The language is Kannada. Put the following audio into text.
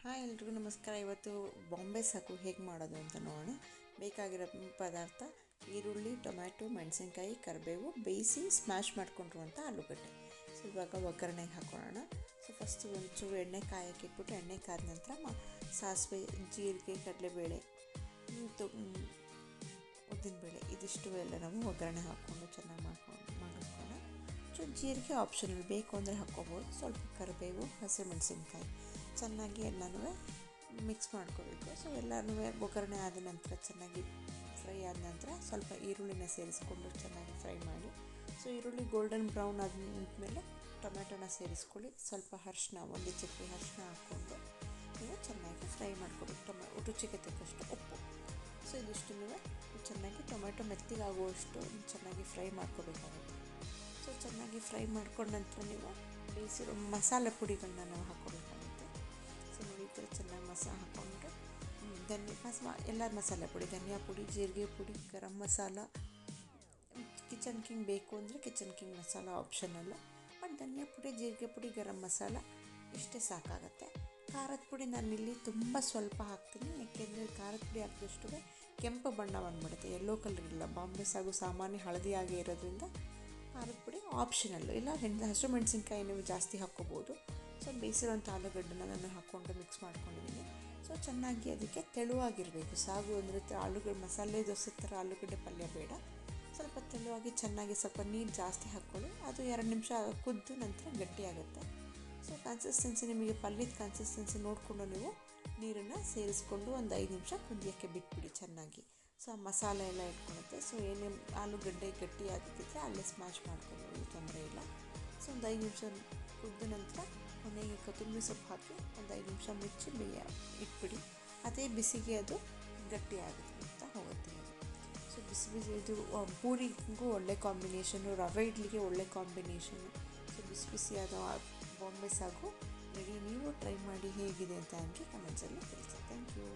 ಹಾಯ್ ಎಲ್ರಿಗೂ ನಮಸ್ಕಾರ. ಇವತ್ತು ಬಾಂಬೆ ಸಾಗು ಹೇಗೆ ಮಾಡೋದು ಅಂತ ನೋಡೋಣ. ಬೇಕಾಗಿರೋ ಪದಾರ್ಥ ಈರುಳ್ಳಿ, ಟೊಮ್ಯಾಟೊ, ಮೆಣಸಿನ್ಕಾಯಿ, ಕರಿಬೇವು, ಬೇಯಿಸಿ ಸ್ಮ್ಯಾಶ್ ಮಾಡ್ಕೊಂಡಿರುವಂಥ ಆಲೂಗಡ್ಡೆ. ಸೊ ಇವಾಗ ಒಗ್ಗರಣೆಗೆ ಹಾಕೊಳ್ಳೋಣ. ಸೊ ಫಸ್ಟು ಒಂಚೂರು ಎಣ್ಣೆ ಕಾಯಕ್ಕೆ ಇಟ್ಬಿಟ್ಟು ಎಣ್ಣೆ ಕಾದ ನಂತರ ಸಾಸಿವೆ, ಜೀರಿಗೆ, ಕಡಲೆಬೇಳೆ, ಉದ್ದಿನಬೇಳೆ ಇದಿಷ್ಟು ಎಲ್ಲ ನಾವು ಒಗ್ಗರಣೆ ಹಾಕ್ಕೊಂಡು ಚೆನ್ನಾಗಿ ಮಾಡಿಸ್ಕೊಂಡು ಜೀರಿಗೆ ಆಪ್ಷನಲ್, ಬೇಕು ಅಂದರೆ ಹಾಕ್ಕೋಬೋದು. ಸ್ವಲ್ಪ ಕರಿಬೇವು, ಹಸಿಮೆಣಸಿನ್ಕಾಯಿ ಚೆನ್ನಾಗಿ ಎಲ್ಲನೂ ಮಿಕ್ಸ್ ಮಾಡ್ಕೋಬೇಕು. ಸೊ ಎಲ್ಲನೂ ಒಗ್ಗರಣೆ ಆದ ನಂತರ ಚೆನ್ನಾಗಿ ಫ್ರೈ ಆದ ನಂತರ ಸ್ವಲ್ಪ ಈರುಳ್ಳಿನ ಸೇರಿಸ್ಕೊಂಡು ಚೆನ್ನಾಗಿ ಫ್ರೈ ಮಾಡಿ. ಸೊ ಈರುಳ್ಳಿ ಗೋಲ್ಡನ್ ಬ್ರೌನ್ ಆದಮೇಲೆ ಟೊಮ್ಯಾಟೊನ ಸೇರಿಸ್ಕೊಳ್ಳಿ. ಸ್ವಲ್ಪ ಅರಿಶಿನ, ಒಂದು ಚಿಟಿಕೆ ಅರಿಶಿನ ಹಾಕ್ಕೊಂಡು ನೀವು ಚೆನ್ನಾಗಿ ಫ್ರೈ ಮಾಡ್ಕೋಬೇಕು. ರುಚಿಗೆ ತಕ್ಕಷ್ಟು ಉಪ್ಪು. ಸೊ ಇದಿಷ್ಟು ಚೆನ್ನಾಗಿ ಟೊಮ್ಯಾಟೊ ಮೆತ್ತಿಗಾಗುವಷ್ಟು ಚೆನ್ನಾಗಿ ಫ್ರೈ ಮಾಡ್ಕೋಬೇಕಾಗುತ್ತೆ. ಸೊ ಚೆನ್ನಾಗಿ ಫ್ರೈ ಮಾಡ್ಕೊಂಡ ನಂತರ ನೀವು ಬೇಯಿಸಿರೋ ಮಸಾಲೆ ಪುಡಿಗಳನ್ನ ನಾವು ಹಾಕ್ಕೋಬೇಕಾಗುತ್ತೆ. ಸೊ ನೋಡಿ, ಈ ಥರ ಚೆನ್ನಾಗಿ ಹಾಕ್ಕೊಂಡ್ರೆ ಎಲ್ಲ ಮಸಾಲೆ ಪುಡಿ, ಧನಿಯಾ ಪುಡಿ, ಜೀರಿಗೆ ಪುಡಿ, ಗರಂ ಮಸಾಲ, ಕಿಚನ್ ಕಿಂಗ್ ಬೇಕು ಅಂದರೆ kitchen king masala optional. But ಧನಿಯಾ ಪುಡಿ, ಜೀರಿಗೆ ಪುಡಿ, ಗರಂ ಮಸಾಲ ಇಷ್ಟೇ ಸಾಕಾಗುತ್ತೆ. ಖಾರದ ಪುಡಿ ನಾನಿಲ್ಲಿ ತುಂಬ ಸ್ವಲ್ಪ ಹಾಕ್ತೀನಿ, ಯಾಕೆಂದರೆ ಖಾರದ ಪುಡಿ ಹಾಕಿದಷ್ಟು ಕೆಂಪು ಬಣ್ಣ ಬಂದುಬಿಡುತ್ತೆ, ಯೆಲ್ಲೋ ಕಲರ್ ಇಲ್ಲ. ಬಾಂಬೆ ಸಾಗು ಸಾಮಾನ್ಯ ಹಳದಿಯಾಗಿ ಇರೋದ್ರಿಂದ ಖಾರದ ಪುಡಿ ಆಪ್ಷನಲ್ಲು. ಇಲ್ಲ ಹಸಿರು ಮೆಣಸಿನ್ಕಾಯಿ ನೀವು ಜಾಸ್ತಿ ಹಾಕ್ಕೋಬೋದು. ಸೊ ಬೇಯಿಸಿರೋಂಥ ಆಲೂಗಡ್ಡೆನ ನಾನು ಹಾಕ್ಕೊಂಡು ಮಿಕ್ಸ್ ಮಾಡ್ಕೊಂಡಿದ್ದೀನಿ. ಸೊ ಚೆನ್ನಾಗಿ ಅದಕ್ಕೆ ತೆಳುವಾಗಿರಬೇಕು. ಸಾಗು ಅಂದರೆ ಆಲೂಗಡ್ಡೆ ಮಸಾಲೆ ದೋಸೆ ಥರ ಆಲೂಗಡ್ಡೆ ಪಲ್ಯ ಬೇಡ, ಸ್ವಲ್ಪ ತೆಳುವಾಗಿ ಚೆನ್ನಾಗಿ ಸ್ವಲ್ಪ ನೀರು ಜಾಸ್ತಿ ಹಾಕ್ಕೊಳ್ಳಿ. ಅದು 2 ನಿಮಿಷ ಕುದ್ದು ನಂತರ ಗಟ್ಟಿಯಾಗುತ್ತೆ. ಸೊ ಕನ್ಸಿಸ್ಟೆನ್ಸಿ ನಿಮಗೆ ಪಲ್ಯದ ಕನ್ಸಿಸ್ಟೆನ್ಸಿ ನೋಡಿಕೊಂಡು ನೀವು ನೀರನ್ನು ಸೇರಿಸ್ಕೊಂಡು ಒಂದು 5 ನಿಮಿಷ ಕುದಿಯೋಕ್ಕೆ ಬಿಟ್ಬಿಡಿ ಚೆನ್ನಾಗಿ. ಸೊ ಆ ಮಸಾಲೆ ಎಲ್ಲ ಇಟ್ಕೊಳ್ಳುತ್ತೆ. ಸೊ ಏನೇ ಆಲೂಗಡ್ಡೆ ಗಟ್ಟಿ ಆಗಿದ್ದರೆ ಅಲ್ಲೇ ಸ್ಮ್ಯಾಶ್ ಮಾಡ್ಕೊಬೋದು, ತೊಂದರೆ ಇಲ್ಲ. ಸೊ ಒಂದು 5 ನಿಮಿಷ ಕುದ್ದ ನಂತರ ಕೊನೆಗೆ ಕೊತ್ತಂಬರಿ ಸೊಪ್ಪು ಹಾಕಿ ಒಂದು 5 ನಿಮಿಷ ಮುಚ್ಚಿ ಇಟ್ಬಿಡಿ. ಅದೇ ಬಿಸಿಗೆ ಅದು ಗಟ್ಟಿ ಆಗುತ್ತೆ ಅಂತ ಹೋಗುತ್ತೆ. ಸೊ ಬಿಸಿ ಇದು ಪೂರಿಗೂ ಒಳ್ಳೆ ಕಾಂಬಿನೇಷನು, ರವೆ ಇಡ್ಲಿಗೆ ಒಳ್ಳೆ ಕಾಂಬಿನೇಷನು. ಸೊ ಬಿಸಿಯಾದ ಬಾಂಬೆ ಸಾಗು ರೆಡಿ. ನೀವು ಟ್ರೈ ಮಾಡಿ ಹೇಗಿದೆ ಅಂತ ನನಗೆ ಕಮೆಂಟ್ಸಲ್ಲಿ ತಿಳಿಸಿ. Thank you.